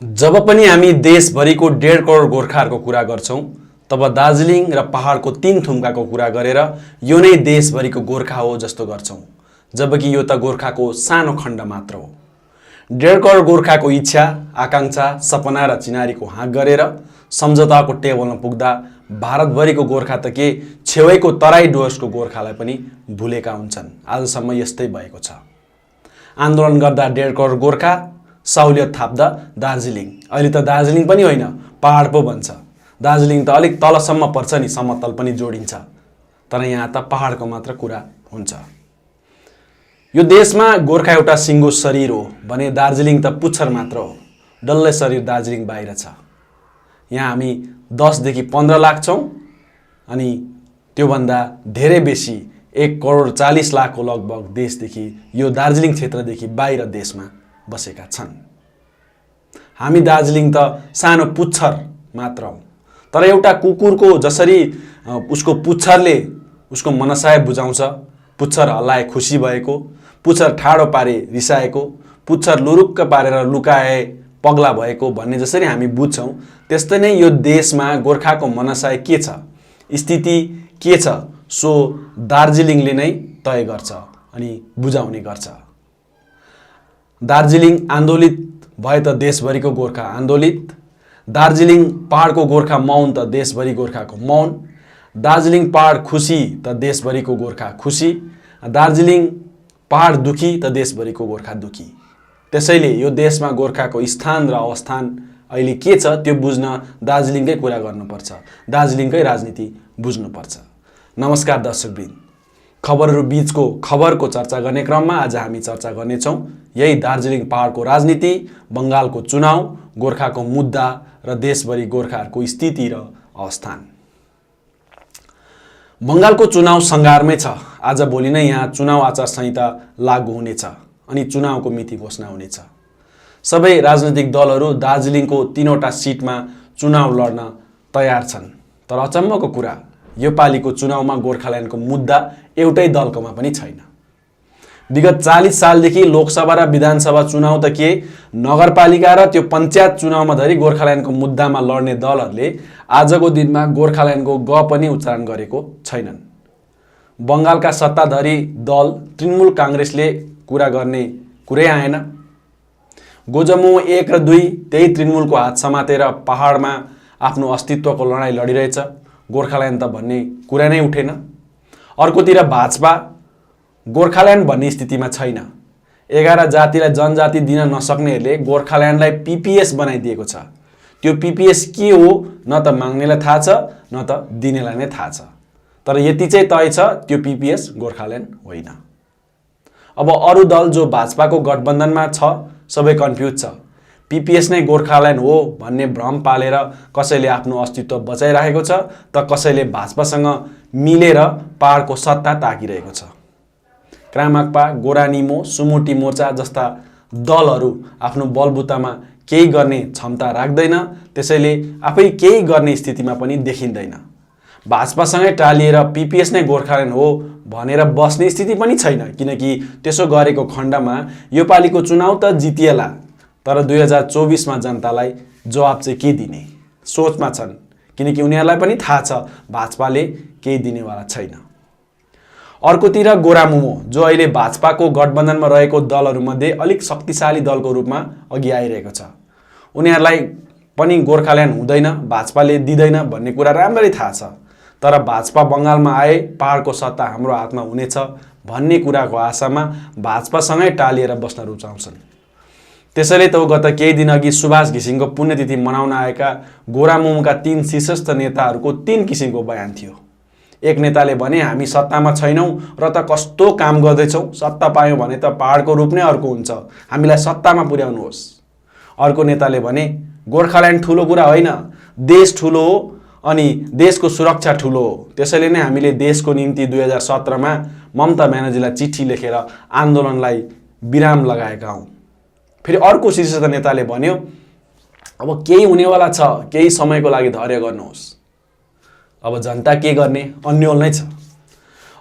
जब पनि हामी देशभरिको 1.5 करोड गोर्खाहरूको कुरा गर्छौं तब दार्जिलिङ र पहाडको 3 थुम्काको कुरा गरेर यो नै देशभरिको गोर्खा हो जस्तो गर्छौं, जबकि यो त गोर्खाको सानो खण्ड मात्र हो। 1.5 करोड गोर्खाको इच्छा, आकांक्षा, सपना र चिनारीको हाँक गरेर सम्झौताको टेबलमा पुग्दा भारतभरिको गोर्खा त के छेउैको तराई डुवर्सको गोर्खालाई पनि भुलेका हुन्छन्। आजसम्म यस्तै भएको छ। आन्दोलन गर्दा 1.5 करोड गोर्खा, सहुलियत थाप्दा दार्जिलिङ। अहिले त दार्जिलिङ पनि होइन, पहाड पो भन्छ। दार्जिलिङ त अलिक तलसम्म पर्छ नि, समतल पनि जोडिन्छ। तर यहाँ त पहाडको मात्र कुरा हुन्छ। यो देशमा गोर्खा एउटा सिङ्गो शरीर हो भने दार्जिलिङ त पुच्छर मात्र हो। डल्लै शरीर दार्जिलिङ बाहिर छ। यहाँ हामी 10 देखि 15 लाख छौं अनि त्योभन्दा धेरै बेसी 1 करोड 40 लाखको लगभग देशदेखि यो दार्जिलिङ क्षेत्रदेखि बाहिर देशमा बसेका छन्। हामी दार्जिलिङ त सानो पुच्छर मात्र हौं। तर एउटा कुकुरको जसरी उसको पुच्छरले उसको मनसाय बुझाउँछ, पुच्छर हल्लाए खुसी भएको, पुच्छर ठाडो पारे रिसाएको, पुच्छर लुरुक्क पारेर लुकाए पगला भएको भन्ने जसरी हामी बुझ्छौं, त्यस्तै नै यो देशमा गोर्खाको मनसाय के छ, स्थिति के छ, सो दार्जिलिङले नै तय गर्छ अनि बुझाउने गर्छ। दार्जिलिङ आन्दोलित भए त देशभरिको गोर्खा आन्दोलित, दार्जिलिङ पहाडको गोर्खा मौन त देशभरि गोर्खाको मौन, दार्जिलिङ पहाड खुसी त देशभरिको गोर्खा खुसी, दार्जिलिङ पहाड दुखी त देशभरिको गोर्खा दुखी। त्यसैले यो देशमा गोर्खाको स्थान र अवस्थान अहिले के छ त्यो बुझ्न दार्जिलिङकै कुरा गर्नुपर्छ, दार्जिलिङकै राजनीति बुझ्नुपर्छ। नमस्कार दर्शकवृन्द, खबरहरू बीचको खबरको चर्चा गर्ने क्रममा आज हामी चर्चा गर्नेछौं यही दार्जिलिङ पहाडको राजनीति, बंगालको चुनाव, गोर्खाको मुद्दा र देशभरि गोर्खाहरूको स्थिति र अवस्थान। बंगालको चुनाव सङ्घारमै छ। आज भोलि नै यहाँ चुनाव आचार संहिता लागू हुनेछ अनि चुनावको मिति घोषणा हुनेछ। सबै राजनीतिक दलहरू दार्जिलिङको 3वटा सिटमा चुनाव लड्न तयार छन्। तर अचम्मको कुरा, यो पालिको चुनावमा गोर्खाल्यान्डको मुद्दा एउटै दलकोमा पनि छैन। विगत 40 सालदेखि लोकसभा र विधानसभा चुनाव त के, नगरपालिका र त्यो पञ्चायत चुनावमा धरि गोर्खाल्यान्डको मुद्दामा लड्ने दलहरूले आजको दिनमा गोर्खाल्यान्डको ग पनि उच्चारण गरेको छैनन्। बंगालका सत्ताधारी दल तृणमूल कांग्रेसले कुरा गर्ने कुरै आएन। गोजमो 1 र 2 त्यही तृणमूलको हात समातेर पहाडमा आफ्नो अस्तित्वको लडाईँ लडिरहेछ। गोर्खाल्यान्ड त भन्ने कुरा नै उठेन। अर्कोतिर भाजपा गोर्खाल्यान्ड भन्ने स्थितिमा छैन। 11 जातिलाई जनजाति दिन नसक्नेहरूले गोर्खाल्यान्डलाई पीपीएस बनाइदिएको छ। त्यो पीपीएस के हो न त माग्नेलाई थाहा छ न त दिनेलाई नै थाहा छ। तर यति चाहिँ तय छ, त्यो पीपीएस गोर्खाल्यान्ड होइन। अब अरु दल जो भाजपाको गठबन्धनमा छ सबै कन्फ्युज छ। पीपीएस नै गोर्खाल्यान्ड हो भन्ने भ्रम पालेर कसैले आफ्नो अस्तित्व बचाइरहेको छ त कसैले भाजपासँग मिलेर पहाडको सत्ता ताकिरहेको छ। क्रामाक्पा, गोरानिमो, सुमुटी मोर्चा जस्ता दलहरू आफ्नो बलबुतामा केही गर्ने क्षमता राख्दैन, त्यसैले आफै केही गर्ने स्थितिमा पनि देखिँदैन। भाजपासँगै टालिएर पीपीएस नै गोर्खाल्यान्ड हो भनेर बस्ने स्थिति पनि छैन, किनकि त्यसो गरेको खण्डमा यो पालिको चुनाव त जितिएला, तर 2024 मा जनतालाई जवाब चाहिँ के दिने सोचमा छन्, किनकि उनीहरूलाई पनि थाहा छ भाजपाले केही दिनेवाला छैन। अर्कोतिर गोरामुमो जो अहिले भाजपाको गठबन्धनमा रहेको दलहरूमध्ये अलिक शक्तिशाली दलको रूपमा अघि आइरहेको छ। उनीहरूलाई पनि गोर्खाल्यान्ड हुँदैन, भाजपाले दिँदैन भन्ने कुरा राम्ररी थाहा छ। तर भाजपा बंगालमा आए पहाडको सत्ता हाम्रो हातमा हुनेछ भन्ने कुराको आशामा भाजपासँगै टालिएर बस्न रुचाउँछन्। त्यसैले त गत केही दिन अघि सुभाष घिसिङको पुण्यतिथि मनाउन आएका गोरामुमोका 3 शीर्षस्थ नेताहरूको 3 किसिमको बयान थियो। एक नेताले भने हामी सत्तामा छैनौं र त कस्तो काम गर्दैछौं, सत्ता पायौं भने त पहाडको रूप नै अर्को हुन्छ, हामीलाई सत्तामा पुर्याउनुहोस्। अर्को नेताले भने गोर्खाल्यान्ड ठुलो कुरा होइन, देश ठुलो हो अनि देशको सुरक्षा ठुलो हो, त्यसैले नै हामीले देशको निम्ति 2017 मा ममता ब्यानर्जीलाई चिठी लेखेर आन्दोलनलाई विराम लगाएका हौं। फेरि अर्को शीर्षस्थ नेताले भन्यो अब केही हुनेवाला छ, केही समयको लागि धैर्य गर्नुहोस्। अब जनता के गर्ने, अन्यल नै छ।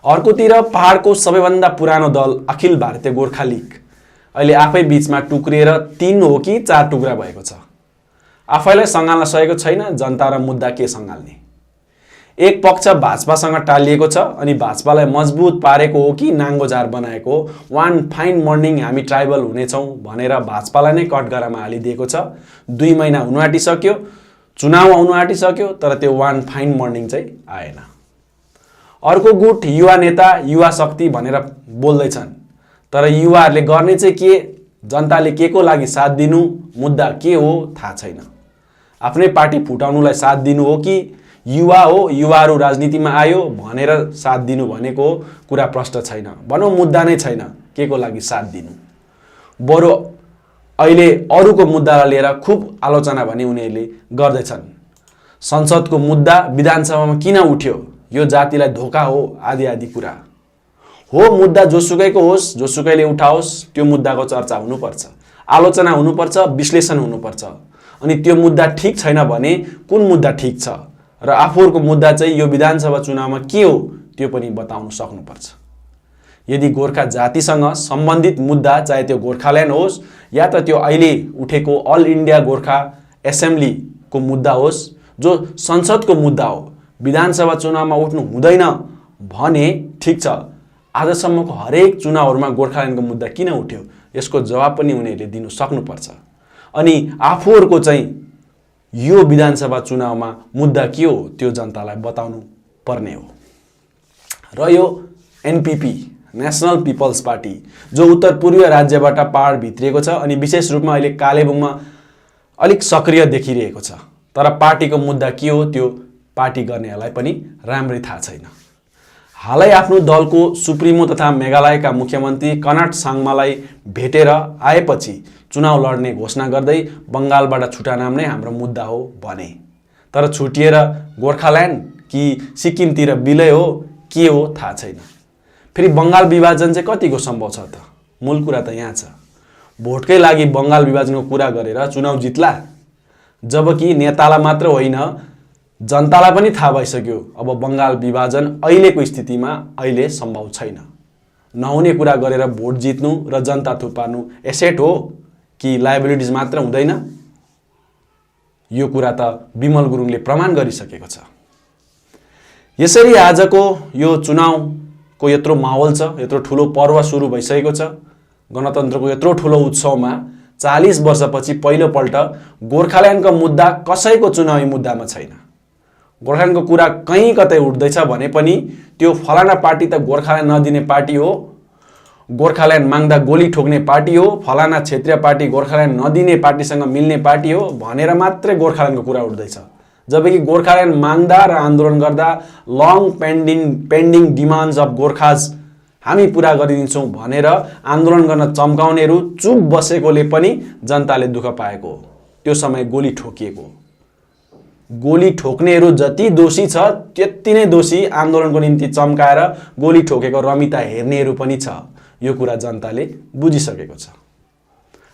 अर्कोतिर पहाडको सबैभन्दा पुरानो दल अखिल भारतीय गोर्खा लीग अहिले आफै बीचमा टुक्रिएर 3 हो कि 4 टुक्रा भएको छ। आफैलाई सँगाल्न सकेको छैन, जनता र मुद्दा के सँगाल्ने? एक पक्ष भाजपासँग टालिएको छ अनि भाजपालाई मजबुत पारेको हो कि नाङ्गोझार बनाएको हो? वान फाइन मर्निङ हामी ट्राइबल हुनेछौँ भनेर भाजपालाई नै कठघरामा हालिदिएको छ। 2 महिना हुनु आँटिसक्यो, चुनाव आउनु आँटिसक्यो, तर त्यो वान फाइन मर्निङ चाहिँ आएन। अर्को गुट युवा नेता, युवा शक्ति भनेर बोल्दैछन्, तर युवाहरूले गर्ने चाहिँ के? जनताले के को लागि साथ दिनु, मुद्दा के हो थाहा छैन। आफ्नै पार्टी फुटाउनुलाई साथ दिनु हो कि युवा हो, युवाहरू राजनीतिमा आयो भनेर साथ दिनु भनेको कुरा प्रष्ट छैन। भनौँ मुद्दा नै छैन, के को लागि साथ दिनु? बरु अहिले अरूको मुद्दालाई लिएर खुब आलोचना भने उनीहरूले गर्दैछन्। संसदको मुद्दा विधानसभामा किन उठ्यो? यो जातिलाई धोका हो, आदि आदि कुरा हो। मुद्दा जोसुकैको होस्, जोसुकैले उठाओस्, त्यो मुद्दाको चर्चा हुनुपर्छ, आलोचना हुनुपर्छ, विश्लेषण हुनुपर्छ। अनि त्यो मुद्दा ठिक छैन भने कुन मुद्दा ठिक छ र आफूहरूको मुद्दा चाहिँ यो विधानसभा चुनावमा के हो त्यो पनि बताउन सक्नुपर्छ। यदि गोर्खा जातिसँग सम्बन्धित मुद्दा, चाहे त्यो गोर्खाल्यान्ड होस् या त त्यो अहिले उठेको अल इन्डिया गोर्खा एसेम्ब्लीको मुद्दा होस्, जो संसदको मुद्दा हो, विधानसभा चुनावमा उठ्नु हुँदैन भने ठिक छ, आजसम्मको हरेक चुनावहरूमा गोर्खाल्यान्डको मुद्दा किन उठ्यो? यसको जवाब पनि उनीहरूले दिनु सक्नुपर्छ। अनि आफूहरूको चाहिँ यो विधानसभा चुनावमा मुद्दा के हो त्यो जनतालाई बताउनु पर्ने हो। र यो एनपीपी, नेसनल पिपल्स पार्टी, जो उत्तर पूर्वीय राज्यबाट पहाड भित्रिएको छ अनि विशेष रूपमा अहिले कालेबुङमा अलिक सक्रिय देखिरहेको छ, तर पार्टीको मुद्दा के हो त्यो पार्टी गर्नेहरूलाई पनि राम्रै थाहा छैन। हालै आफ्नो दलको सुप्रिमो तथा मेघालयका मुख्यमन्त्री कनट साङ्मालाई भेटेर आएपछि चुनाव लड्ने घोषणा गर्दै बङ्गालबाट छुटा नाम नै हाम्रो मुद्दा हो भने, तर छुटिएर गोर्खाल्यान्ड कि सिक्किमतिर विलय हो के हो थाहा छैन। फेरि बङ्गाल विभाजन चाहिँ कतिको सम्भव छ त? मूल कुरा त यहाँ छ, भोटकै लागि बङ्गाल विभाजनको कुरा गरेर चुनाव जित्ला, जबकि नेतालाई मात्र होइन जनतालाई पनि थाहा भइसक्यो अब बङ्गाल विभाजन अहिलेको स्थितिमा अहिले सम्भव छैन। नहुने कुरा गरेर भोट जित्नु र जनता थुपार्नु एसेट हो कि लायबिलिटिज मात्र हुँदैन? यो कुरा त विमल गुरुङले प्रमाण गरिसकेको छ। यसरी आजको यो चुनावको यत्रो माहौल छ, यत्रो ठुलो पर्व सुरु भइसकेको छ, गणतन्त्रको यत्रो ठुलो उत्सवमा 40 वर्षपछि पहिलोपल्ट गोर्खाल्यान्डको मुद्दा कसैको चुनावी मुद्दामा छैन। गोर्खाल्यान्डको कुरा कहीँ कतै उठ्दैछ भने पनि त्यो फलाना पार्टी त गोर्खाल्यान्ड नदिने पार्टी हो, गोर्खाल्यान्ड माग्दा गोली ठोक्ने पार्टी हो, फलाना क्षेत्रीय पार्टी गोर्खाल्यान्ड नदिने पार्टीसँग मिल्ने पार्टी हो भनेर मात्रै गोर्खाल्यान्डको कुरा उठ्दैछ। जबकि गोर्खाल्यान्ड माग्दा र आन्दोलन गर्दा long pending demands of Gorkhas हामी पुरा गरिदिन्छौँ भनेर आन्दोलन गर्न चम्काउनेहरू चुप बसेकोले पनि जनताले दुःख पाएको हो। त्यो समय गोली ठोकिएको, गोली ठोक्नेहरू जति दोषी छ त्यति नै दोषी आन्दोलनको निम्ति चम्काएर गोली ठोकेको रमिता हेर्नेहरू पनि छ। यो कुरा जनताले बुझिसकेको छ।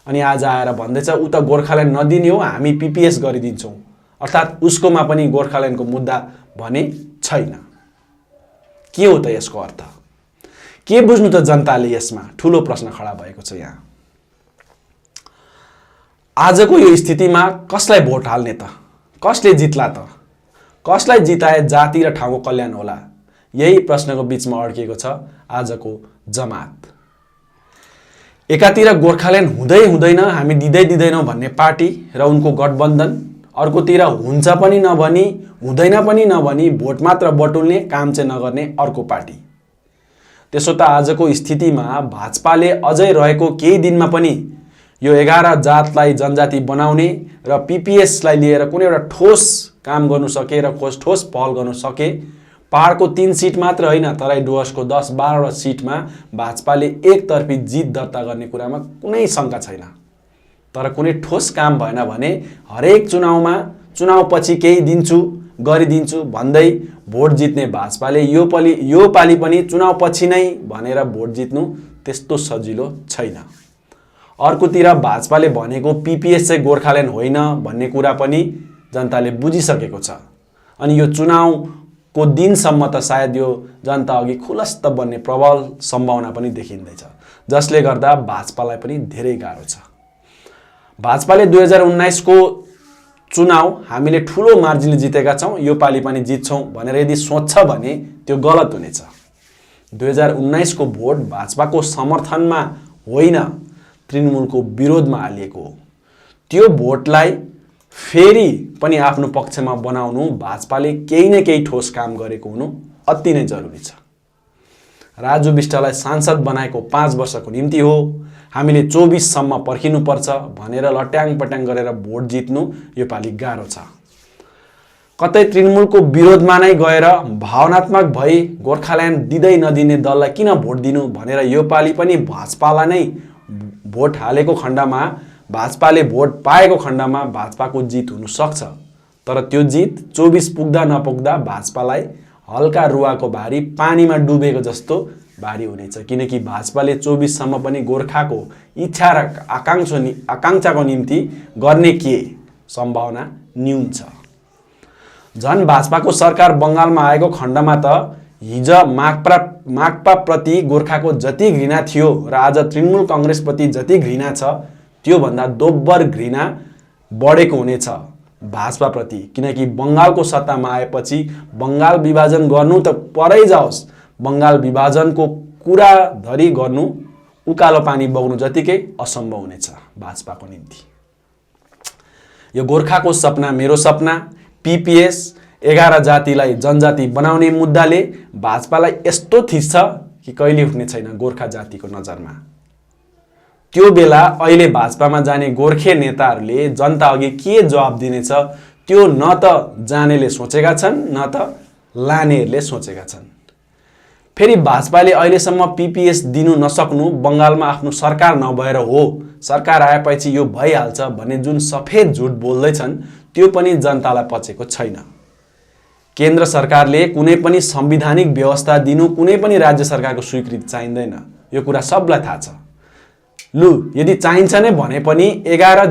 अनि आज आएर भन्दैछ उ त गोर्खाल्यान्ड नदिने हो, हामी पीपीएस गरिदिन्छौँ, अर्थात् उसकोमा पनि गोर्खाल्यान्डको मुद्दा भने छैन। के हो त यसको अर्थ? के बुझ्नु त जनताले? यसमा ठुलो प्रश्न खडा भएको छ। यहाँ आजको यो स्थितिमा कसलाई भोट हाल्ने त? कसले जित्ला त? कसलाई जिताए जाति र ठाउँको कल्याण होला? यही प्रश्नको बीचमा अड्किएको छ आजको जमात। एकातिर गोर्खाल्यान्ड हुँदै हुँदैन, हामी दिँदैनौँ भन्ने पार्टी र उनको गठबन्धन, अर्कोतिर हुन्छ पनि नभनी हुँदैन पनि नभनी भोट मात्र बटुल्ने, काम चाहिँ नगर्ने अर्को पार्टी। त्यसो त आजको स्थितिमा भाजपाले अझै रहेको केही दिनमा पनि यो 11 जातलाई जनजाति बनाउने र पीपीएसलाई लिएर कुनै एउटा ठोस काम गर्नु सके र ठोस पहल गर्नु सके, पहाडको 3 सिट मात्र होइन तराई डुवर्सको 10-12 सिटमा भाजपाले एकतर्फी जित दर्ता गर्ने कुरामा कुनै शङ्का छैन। तर कुनै ठोस काम भएन भने हरेक चुनावमा चुनावपछि केही दिन्छु गरिदिन्छु भन्दै भोट जित्ने भाजपाले यो पालि पनि चुनावपछि नै भनेर भोट जित्नु त्यस्तो सजिलो छैन। अर्कोतिर भाजपाले भनेको पीपीएस चाहिँ गोर्खाल्यान्ड होइन भन्ने कुरा पनि जनताले बुझिसकेको छ। अनि यो चुनावको दिनसम्म त सायद यो जनता अघि खुलस्त बन्ने प्रबल सम्भावना पनि देखिँदैछ, जसले गर्दा भाजपालाई पनि धेरै गाह्रो छ। भाजपाले 2019 को चुनाव हामीले ठुलो मार्जिनले जितेका छौँ, यो पालि पनि जित्छौँ भनेर यदि सोच्छ भने त्यो गलत हुनेछ। 2019 को भोट भाजपाको समर्थनमा होइन, तृणमूलको विरोधमा हालिएको हो। त्यो भोटलाई फेरि पनि आफ्नो पक्षमा बनाउनु भाजपाले केही न केही ठोस काम गरेको हुनु अति नै जरुरी छ। राजु विष्टलाई सांसद बनाएको 5 वर्षको निम्ति हो, हामीले 24 सम्म पर्खिनुपर्छ भनेर लट्याङ पट्याङ गरेर भोट जित्नु यो पालि गाह्रो छ। कतै तृणमूलको विरोधमा नै गएर भावनात्मक भई गोर्खाल्यान्ड दिँदै नदिने दललाई किन भोट दिनु भनेर यो पालि पनि भाजपालाई नै भोट हालेको खण्डमा, भाजपाले भोट पाएको खण्डमा भाजपाको जित हुन सक्छ। तर त्यो जित 24 पुग्दा नपुग्दा भाजपालाई हल्का रुवाको भारी पानीमा डुबेको जस्तो भारी हुनेछ, किनकि भाजपाले 24 सम्म पनि गोर्खाको इच्छा र आकांक्षाको निम्ति गर्ने के सम्भावना न्यून छ। झन् भाजपाको सरकार बङ्गालमा आएको खण्डमा त हिज माकपा प्रति गोर्खाको जति घृणा थियो र आज तृणमूल कांग्रेसप्रति जति घृणा छ त्योभन्दा दोब्बर घृणा बढेको हुनेछ भाजपा प्रति, किनकि बङ्गालको सत्तामा आएपछि बङ्गाल विभाजन गर्नु त परै जाओस्, बङ्गाल विभाजनको कुरा धरि गर्नु उकालो पानी बग्नु जतिकै असम्भव हुनेछ भाजपाको निम्ति। यो गोर्खाको सपना मेरो सपना, पीपीएस 11 जातिलाई जनजाति बनाउने मुद्दाले भाजपालाई यस्तो थिच्छ कि कहिले उठ्ने छैन गोर्खा जातिको नजरमा। त्यो बेला अहिले भाजपामा जाने गोर्खे नेताहरूले जनता अघि के जवाब दिनेछ त्यो न त जानेले सोचेका छन् न त लानेहरूले सोचेका छन्। फेरि भाजपाले अहिलेसम्म पीपीएस दिनु नसक्नु बङ्गालमा आफ्नो सरकार नभएर हो, सरकार आएपछि यो भइहाल्छ भन्ने जुन सफेद झुट बोल्दैछन् त्यो पनि जनतालाई पचेको छैन। केन्द्र सरकारले कुनै पनि संवैधानिक व्यवस्था दिनु कुनै पनि राज्य सरकारको स्वीकृति चाहिँदैन, यो कुरा सबलाई थाहा छ। लु यदि चाहिन्छ नै भने पनि 11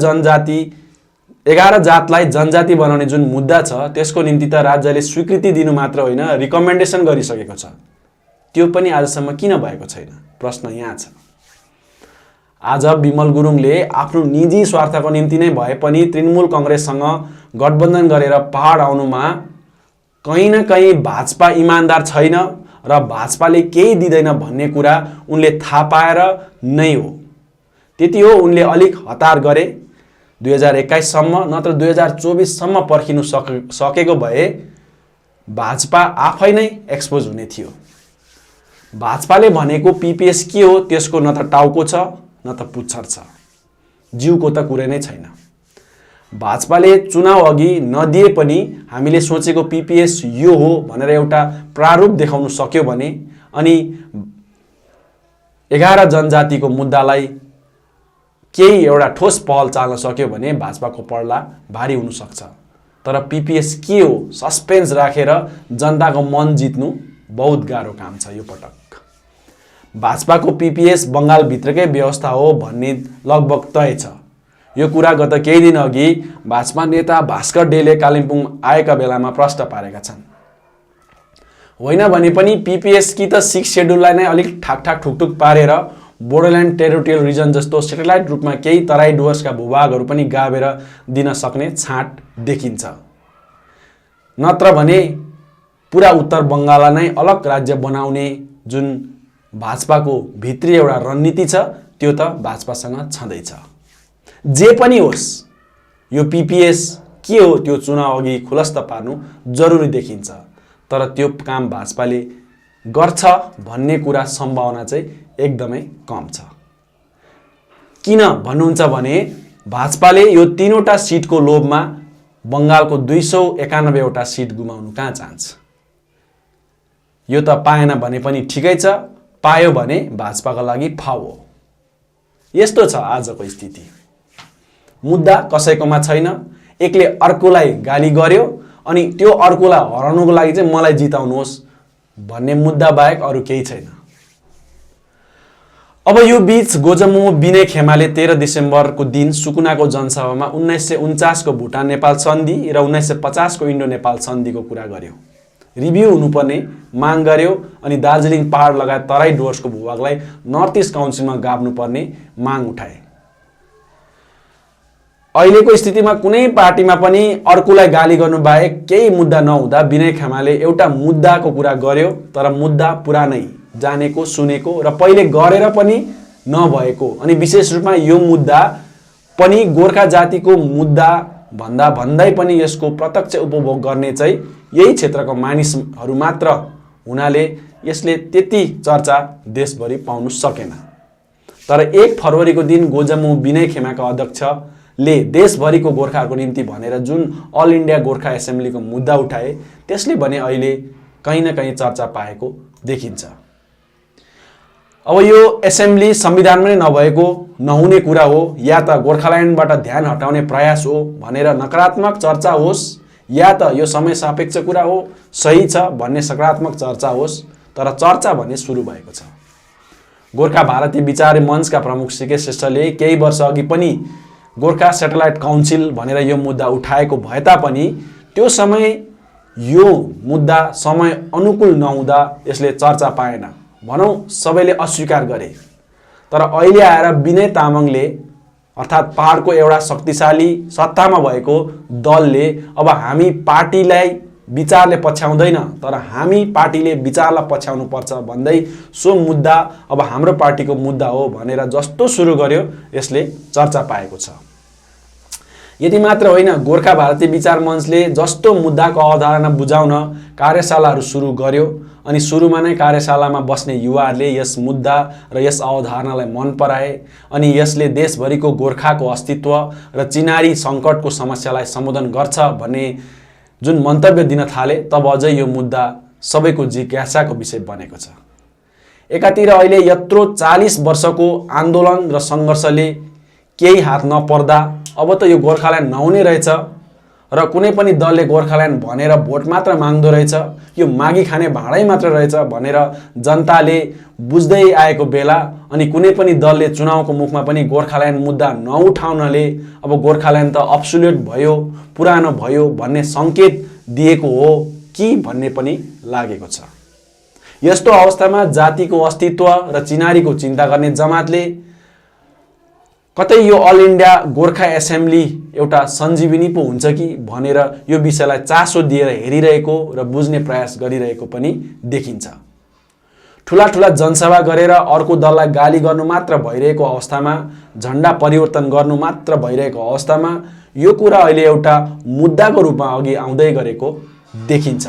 जातलाई जनजाति बनाउने जुन मुद्दा छ त्यसको निम्ति त राज्यले स्वीकृति दिनु मात्र होइन रिकमेन्डेसन गरिसकेको छ, त्यो पनि आजसम्म किन भएको छैन? प्रश्न यहाँ छ। आज विमल गुरुङले आफ्नो निजी स्वार्थको निम्ति नै भए पनि तृणमूल कांग्रेससँग गठबन्धन गरेर पहाड आउनुमा कहीँ न कहीँ भाजपा इमानदार छैन र भाजपाले केही दिँदैन भन्ने कुरा उनले थाहा पाएर नै हो। त्यति हो उनले अलिक हतार गरे, 2021 सम्म नत्र 2024 सम्म पर्खिनु सकेको भए भाजपा आफै नै एक्सपोज हुने थियो। भाजपाले भनेको पीपीएस के हो त्यसको न त टाउको छ न त पुच्छर छ, जिउको त कुरै नै छैन। भाजपाले चुनाव अघि नदिए पनि हामीले सोचेको पीपीएस यो हो भनेर एउटा प्रारूप देखाउन सक्यो भने अनि 11 जनजातिको मुद्दालाई केही एउटा ठोस पहल चाल्न सक्यो भने भाजपाको पल्ला भारी हुन सक्छ। तर पीपीएस के हो सस्पेन्स राखेर जनताको मन जित्नु बहुत गाह्रो काम छ यो पटक। भाजपाको पीपीएस बङ्गाल भित्रकै व्यवस्था हो भन्ने लगभग तय छ। यो कुरा गत केही दिन अघि भाजपा नेता भास्कर डेले कालिम्पोङ आएका बेलामा प्रश्न पारेका छन्। होइन भने पनि पीपीएस कि त 6 शेड्युललाई नै अलिक ठाकठाक ठुकठुक पारेर बोडोल्यान्ड टेरिटोरियल रिजन जस्तो सेटेलाइट रूपमा केही तराई डुवर्सका भूभागहरू पनि गाभेर दिन सक्ने छाँट देखिन्छ, नत्र भने पुरा उत्तर बङ्गाललाई नै अलग राज्य बनाउने जुन भाजपाको भित्री एउटा रणनीति छ त्यो त भाजपासँग छँदैछ। जे पनि होस् यो पीपीएस के हो त्यो चुनाव अघि खुलस्त पार्नु जरुरी देखिन्छ, तर त्यो काम भाजपाले गर्छ भन्ने कुरा सम्भावना चाहिँ एकदमै कम छ। किन भन्नुहुन्छ भने भाजपाले यो 3वटा सिटको लोभमा बङ्गालको 291 वटा सिट गुमाउनु कहाँ चाहन्छ? यो त पाएन भने पनि ठिकै छ, पायो भने भाजपाको लागि फाउ हो। यस्तो छ आजको स्थिति। मुद्दा कसैकोमा छैन, एकले अर्कोलाई गाली गर्यो अनि त्यो अर्कोलाई हराउनुको लागि चाहिँ मलाई जिताउनुहोस् भन्ने मुद्दा बाहेक अरू केही छैन। अब यो बीच गोजमु विनय खेमाले 13 डिसेम्बरको दिन सुकुनाको जनसभामा 1949 को भुटान नेपाल सन्धि र 1950 को इन्डो नेपाल सन्धिको कुरा गर्यो, रिभ्यू हुनुपर्ने माग गर्यो अनि दार्जिलिङ पहाड लगायत तराई डुवर्सको भूभागलाई नर्थ इस्ट काउन्सिलमा गाभ्नुपर्ने माग उठाए। अहिलेको स्थितिमा कुनै पार्टीमा पनि अर्कोलाई गाली गर्नु बाहेक केही मुद्दा नहुँदा विनय खेमाले एउटा मुद्दाको कुरा गर्यो, तर मुद्दा पुरानै जानेको सुनेको र पहिले गरेर पनि नभएको, अनि विशेष रूपमा यो मुद्दा पनि गोर्खा जातिको मुद्दा भन्दा भन्दै पनि यसको प्रत्यक्ष उपभोग गर्ने चाहिँ यही क्षेत्रका मानिसहरू मात्र हुनाले यसले त्यति चर्चा देशभरि पाउन सकेन। तर 1 फरवरीको दिन गोजमु विनय खेमाका अध्यक्षले देशभरिको गोर्खाहरूको निम्ति भनेर जुन अल इन्डिया गोर्खा एसेम्ब्लीको मुद्दा उठाए त्यसले भने अहिले कहीँ न कहीँ चर्चा पाएको देखिन्छ। अब यो एसेम्ब्ली संविधानमा नै नभएको नहुने कुरा हो या त गोर्खाल्यान्डबाट ध्यान हटाउने प्रयास हो भनेर नकारात्मक चर्चा होस्, या त यो समय सापेक्ष कुरा हो, सही छ भन्ने सकारात्मक चर्चा होस्, तर चर्चा भने सुरु भएको छ। गोर्खा भारतीय विचार मञ्चका प्रमुख सीके श्रेष्ठले केही वर्ष अघि पनि गोर्खा सेटेलाइट काउन्सिल भनेर यो मुद्दा उठाएको भए तापनि त्यो समय यो मुद्दा समय अनुकूल नहुँदा यसले चर्चा पाएन, भनौँ सबैले अस्वीकार गरे। तर अहिले आएर विनय तामाङले अर्थात् पहाडको एउटा शक्तिशाली सत्तामा भएको दलले अब हामी पार्टीलाई विचारले पछ्याउँदैन तर हामी पार्टीले विचारलाई पछ्याउनु पर्छ भन्दै सो मुद्दा अब हाम्रो पार्टीको मुद्दा हो भनेर जस्तो सुरु गर्यो यसले चर्चा पाएको छ। यति मात्र होइन, गोर्खा भारतीय विचार मञ्चले जस्तो मुद्दाको अवधारणा बुझाउन कार्यशालाहरू सुरु गर्यो अनि सुरुमा नै कार्यशालामा बस्ने युवाहरूले यस मुद्दा र यस अवधारणालाई मन पराए अनि यसले देशभरिको गोर्खाको अस्तित्व र चिनारी सङ्कटको समस्यालाई सम्बोधन गर्छ भन्ने जुन मन्तव्य दिन थाले तब अझै यो मुद्दा सबैको जिज्ञासाको विषय बनेको छ। एकातिर अहिले यत्रो 40 वर्षको आन्दोलन र सङ्घर्षले केही हात नपर्दा अब त यो गोर्खाल्यान्ड नहुने रहेछ र कुनै पनि दलले गोर्खाल्यान्ड भनेर भोट मात्र माग्दो रहेछ, यो मागी खाने भाँडै मात्र रहेछ भनेर जनताले बुझ्दै आएको बेला अनि कुनै पनि दलले चुनावको मुखमा पनि गोर्खाल्यान्ड मुद्दा नउठाउनले अब गोर्खाल्यान्ड त अब्सोल्युट भयो, पुरानो भयो भन्ने सङ्केत दिएको हो कि भन्ने पनि लागेको छ। यस्तो अवस्थामा जातिको अस्तित्व र चिनारीको चिन्ता गर्ने जमातले कतै यो अल इन्डिया गोर्खा एसेम्ब्ली एउटा सञ्जीवनी पो हुन्छ कि भनेर यो विषयलाई चासो दिएर हेरिरहेको र बुझ्ने प्रयास गरिरहेको पनि देखिन्छ। ठुला ठुला जनसभा गरेर अर्को दललाई गाली गर्नु मात्र भइरहेको अवस्थामा, झण्डा परिवर्तन गर्नु मात्र भइरहेको अवस्थामा यो कुरा अहिले एउटा मुद्दाको रूपमा अघि आउँदै गरेको देखिन्छ।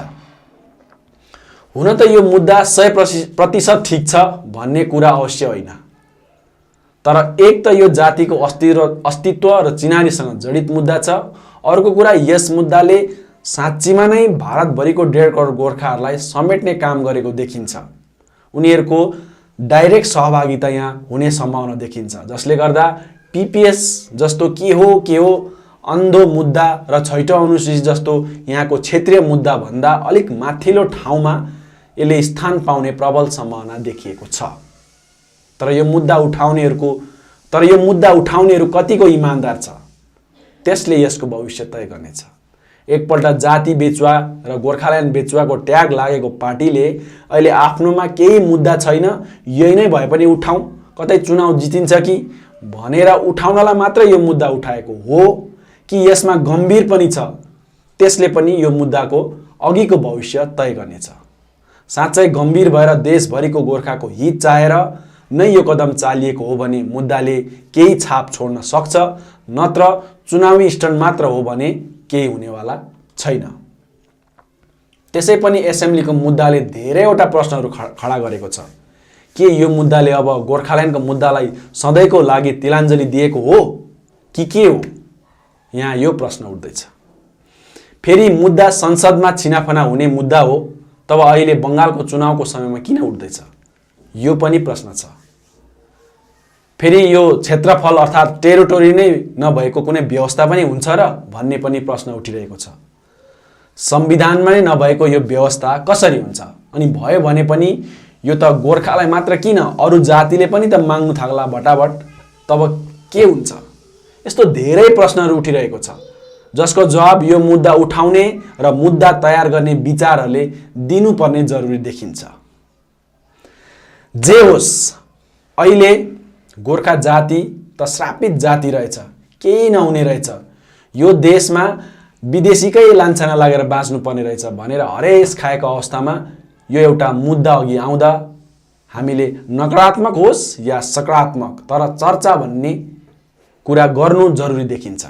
हुन त यो मुद्दा 100% ठिक छ भन्ने कुरा अवश्य होइन, तर एक त यो जातिको अस्तित्व र चिनारीसँग जडित मुद्दा छ, अर्को कुरा यस मुद्दाले साँच्चीमा नै भारतभरिको 1.5 करोड गोर्खाहरूलाई समेट्ने काम गरेको देखिन्छ। उनीहरूको डाइरेक्ट सहभागिता यहाँ हुने सम्भावना देखिन्छ, जसले गर्दा पिपिएस जस्तो के हो अन्धो मुद्दा र छैटौं अनुसूची जस्तो यहाँको क्षेत्रीय मुद्दा भन्दा अलिक माथिल्लो ठाउँमा यसले स्थान पाउने प्रबल सम्भावना देखिएको छ। तर यो मुद्दा उठाउनेहरू कतिको इमानदार छ त्यसले यसको भविष्य तय गर्नेछ। एकपल्ट जाति बेचुवा र गोर्खाल्यान्ड बेचुवाको ट्याग लागेको पार्टीले अहिले आफ्नोमा केही मुद्दा छैन, यही नै भए पनि उठाउँ, कतै चुनाव जितिन्छ कि भनेर उठाउनलाई मात्र यो मुद्दा उठाएको हो कि यसमा गम्भीर पनि छ, त्यसले पनि यो मुद्दाको अघिको भविष्य तय गर्नेछ। साँच्चै गम्भीर भएर देशभरिको गोर्खाको हित चाहेर नै यो कदम चालिएको हो भने मुद्दाले केही छाप छोड्न सक्छ, नत्र चुनावी स्टन्ट मात्र हो भने केही हुनेवाला छैन। त्यसै पनि एसेम्ब्लीको मुद्दाले धेरैवटा प्रश्नहरू खडा गरेको छ। के यो मुद्दाले अब गोर्खाल्यान्डको मुद्दालाई सधैँको लागि तिलाञ्जली दिएको हो कि के हो? यहाँ यो प्रश्न उठ्दैछ। फेरि मुद्दा संसदमा छिनाफना हुने मुद्दा हो, तब अहिले बङ्गालको चुनावको समयमा किन उठ्दैछ? यो पनि प्रश्न छ। फेरि यो क्षेत्रफल अर्थात् टेरिटोरी नै नभएको कुनै व्यवस्था पनि हुन्छ र भन्ने पनि प्रश्न उठिरहेको छ। संविधानमा नै नभएको यो व्यवस्था कसरी हुन्छ? अनि भयो भने पनि यो त गोर्खालाई मात्र किन, अरू जातिले पनि त माग्नु थाल्ला भटाभट, तब के हुन्छ? यस्तो धेरै प्रश्नहरू उठिरहेको छ जसको जवाब यो मुद्दा उठाउने र मुद्दा तयार गर्ने विचारहरूले दिनुपर्ने जरुरी देखिन्छ। जे होस्, अहिले गोर्खा जाति त श्रापित जाति रहेछ केही नहुने रहेछ, यो देशमा विदेशीकै लान्छना लागेर बाँच्नुपर्ने रहेछ भनेर हरेस खाएको अवस्थामा यो एउटा मुद्दा अघि आउँदा हामीले नकारात्मक होस् या सकारात्मक तर चर्चा भन्ने कुरा गर्नु जरुरी देखिन्छ।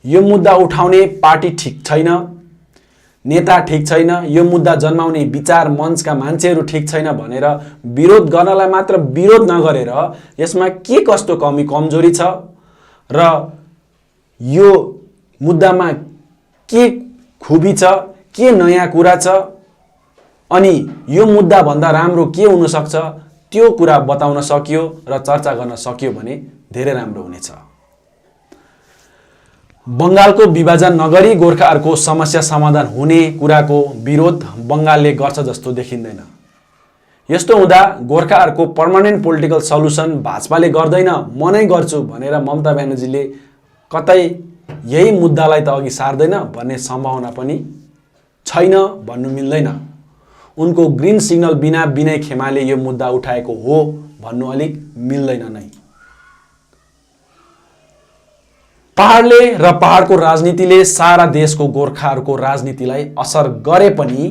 यो मुद्दा उठाउने पार्टी ठिक छैन, नेता ठिक छैन, यो मुद्दा जन्माउने विचार मञ्चका मान्छेहरू ठिक छैन भनेर विरोध गर्नलाई मात्र विरोध नगरेर यसमा के कस्तो कमी कमजोरी छ र यो मुद्दामा के खुबी छ, के नयाँ कुरा छ अनि यो मुद्दा भन्दा राम्रो के हुन सक्छ त्यो कुरा बताउन सकियो र चर्चा गर्न सकियो भने धेरै राम्रो हुनेछ। बङ्गालको विभाजन नगरी गोर्खाहरूको समस्या समाधान हुने कुराको विरोध बङ्गालले गर्छ जस्तो देखिँदैन। यस्तो हुँदा गोर्खाहरूको पर्मानेन्ट पोलिटिकल सल्युसन भाजपाले गर्दैन, म नै गर्छु भनेर ममता ब्यानर्जीले कतै यही मुद्दालाई त अघि सार्दैन भन्ने सम्भावना पनि छैन भन्नु मिल्दैन। उनको ग्रीन सिग्नल बिना विनय खेमाले यो मुद्दा उठाएको हो भन्नु अलिक मिल्दैन नै। पहाडले र पहाडको राजनीतिले सारा देशको गोर्खाहरूको राजनीतिलाई असर गरे पनि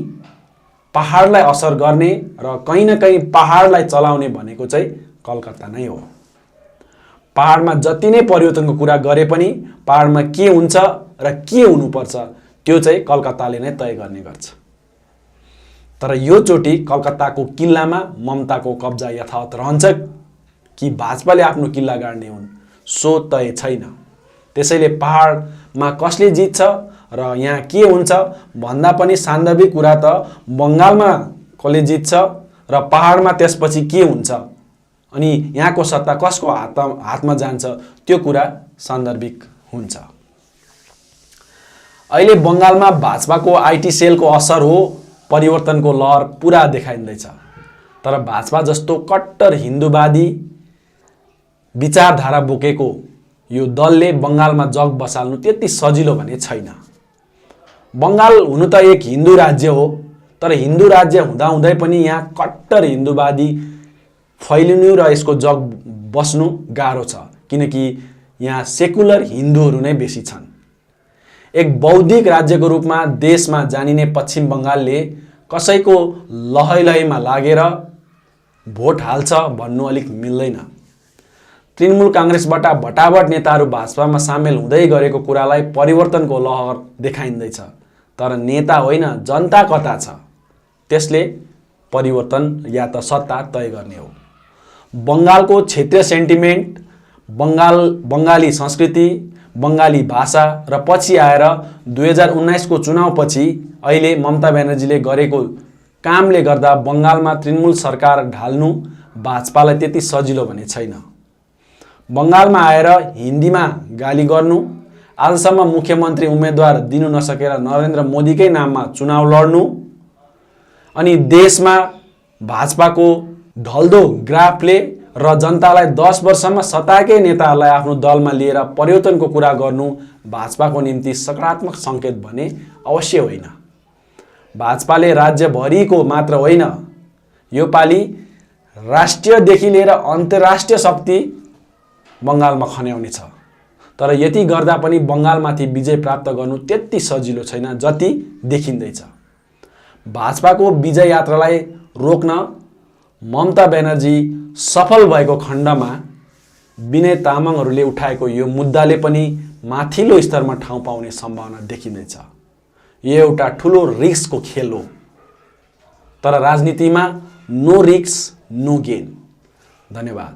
पहाडलाई असर गर्ने र कहीँ न कहीँ पहाडलाई चलाउने भनेको चाहिँ कलकत्ता नै हो। पहाडमा जति नै परिवर्तनको कुरा गरे पनि पहाडमा के हुन्छ र के हुनुपर्छ त्यो चाहिँ कलकत्ताले नै तय गर्ने गर्छ। तर यो चोटि कलकत्ताको किल्लामा ममताको कब्जा यथावत रहन्छ कि भाजपाले आफ्नो किल्ला गाड्ने हुन् सो तय छैन। त्यसैले पहाडमा कसले जित्छ र यहाँ के हुन्छ भन्दा पनि सान्दर्भिक कुरा त बङ्गालमा कसले जित्छ र पहाडमा त्यसपछि के हुन्छ अनि यहाँको सत्ता कसको हातमा जान्छ त्यो कुरा सान्दर्भिक हुन्छ। अहिले बङ्गालमा भाजपाको आइटी सेलको असर हो परिवर्तनको लहर पुरा देखाइँदैछ। तर भाजपा जस्तो कट्टर हिन्दूवादी विचारधारा बोकेको यो दलले बङ्गालमा जग बसाल्नु त्यति सजिलो भने छैन। बङ्गाल हुनु त एक हिन्दू राज्य हो, तर हिन्दू राज्य हुँदाहुँदै पनि यहाँ कट्टर हिन्दूवादी फैलिनु र यसको जग बस्नु गाह्रो छ किनकि यहाँ सेकुलर हिन्दूहरू नै बेसी छन्। एक बौद्धिक राज्यको रूपमा देशमा जानिने पश्चिम बङ्गालले कसैको लहैलहैमा लागेर भोट हाल्छ भन्नु अलिक मिल्दैन। तृणमूल काङ्ग्रेसबाट भटाभट नेताहरू भाजपामा सामेल हुँदै गरेको कुरालाई परिवर्तनको लहर देखाइँदैछ, तर नेता होइन जनता कता छ त्यसले परिवर्तन या त सत्ता तय गर्ने हो। बङ्गालको क्षेत्रीय सेन्टिमेन्ट, बङ्गाली संस्कृति, बङ्गाली भाषा र पछि आएर 2019 को चुनावपछि अहिले ममता ब्यानर्जीले गरेको कामले गर्दा बङ्गालमा तृणमूल सरकार ढाल्नु भाजपालाई त्यति सजिलो भने छैन। बङ्गालमा आएर हिन्दीमा गाली गर्नु, आजसम्म मुख्यमन्त्री उम्मेदवार दिनु नसकेर नरेन्द्र मोदीकै नाममा चुनाव लड्नु अनि देशमा भाजपाको ढल्दो ग्राफले र जनतालाई 10 वर्षमा सताएकै नेताहरूलाई आफ्नो दलमा लिएर परिवर्तनको कुरा गर्नु भाजपाको निम्ति सकारात्मक सङ्केत भने अवश्य होइन। भाजपाले राज्यभरिको मात्र होइन यो पालि राष्ट्रियदेखि लिएर अन्तर्राष्ट्रिय शक्ति बङ्गालमा खन्याउने छ। तर यति गर्दा पनि बङ्गालमाथि विजय प्राप्त गर्नु त्यति सजिलो छैन जति देखिँदैछ। भाजपाको विजय यात्रालाई रोक्न ममता ब्यानर्जी सफल भएको खण्डमा विनय तामाङहरूले उठाएको यो मुद्दाले पनि माथिल्लो स्तरमा ठाउँ पाउने सम्भावना देखिँदैछ। यो एउटा ठुलो रिस्कको खेल हो, तर राजनीतिमा नो रिस्क नो गेन। धन्यवाद।